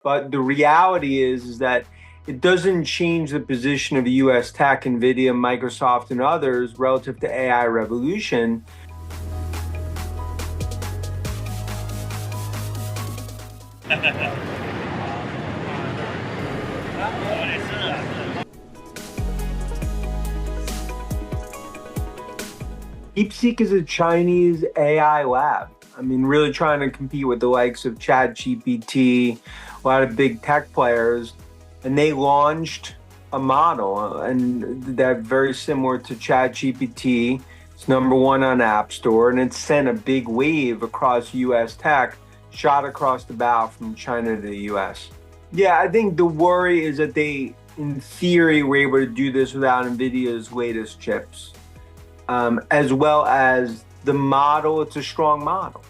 But the reality is that it doesn't change the position of US tech, NVIDIA, Microsoft, and others relative to AI revolution. DeepSeek is a Chinese AI lab. I mean, really trying to compete with the likes of ChatGPT, a lot of big tech players, and they launched a model, and that's very similar to ChatGPT. It's #1 on App Store, and it sent a big wave across US tech, shot across the bow from China to the US. Yeah, I think the worry is that they, in theory, were able to do this without NVIDIA's latest chips, as well as the model. It's a strong model.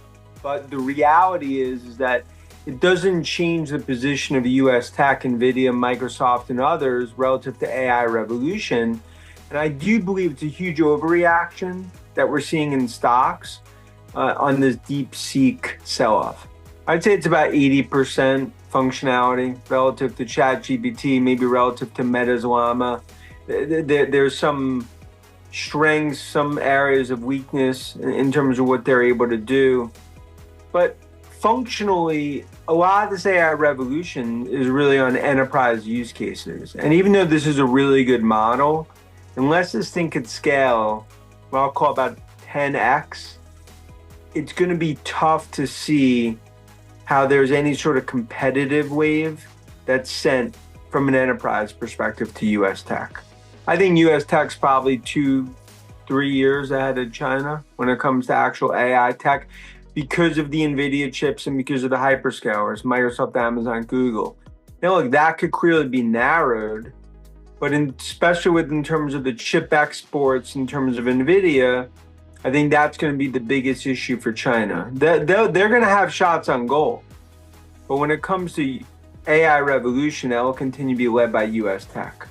But the reality is that it doesn't change the position of US tech, NVIDIA, Microsoft, and others relative to AI revolution. And I do believe it's a huge overreaction that we're seeing in stocks on this DeepSeek sell-off. I'd say it's about 80% functionality relative to ChatGPT, maybe relative to Meta's Llama. There's some strengths, some areas of weakness in terms of what they're able to do. But functionally, a lot of this AI revolution is really on enterprise use cases. And even though this is a really good model, unless this thing could scale, what I'll call about 10x, it's going to be tough to see how there's any sort of competitive wave that's sent from an enterprise perspective to US tech. I think US tech's probably 2-3 years ahead of China when it comes to actual AI tech, because of the NVIDIA chips and because of the hyperscalers, Microsoft, Amazon, Google. Now, look, that could clearly be narrowed, but especially in terms of the chip exports, in terms of NVIDIA, I think that's going to be the biggest issue for China. They're going to have shots on goal. But when it comes to AI revolution, that will continue to be led by US tech.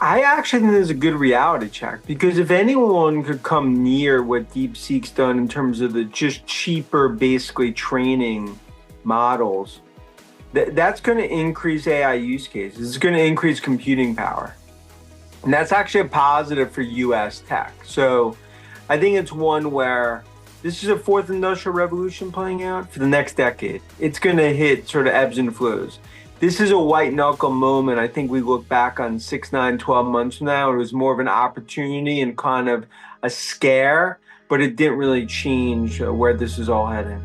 I actually think there's a good reality check, because if anyone could come near what DeepSeek's done in terms of the just cheaper, basically training models, that's going to increase AI use cases. It's going to increase computing power. And that's actually a positive for US tech. So I think it's one where this is a fourth industrial revolution playing out for the next decade. It's going to hit sort of ebbs and flows. This is a white knuckle moment. I think we look back on 6, 9, 12 months from now, it was more of an opportunity and kind of a scare, but it didn't really change where this is all heading.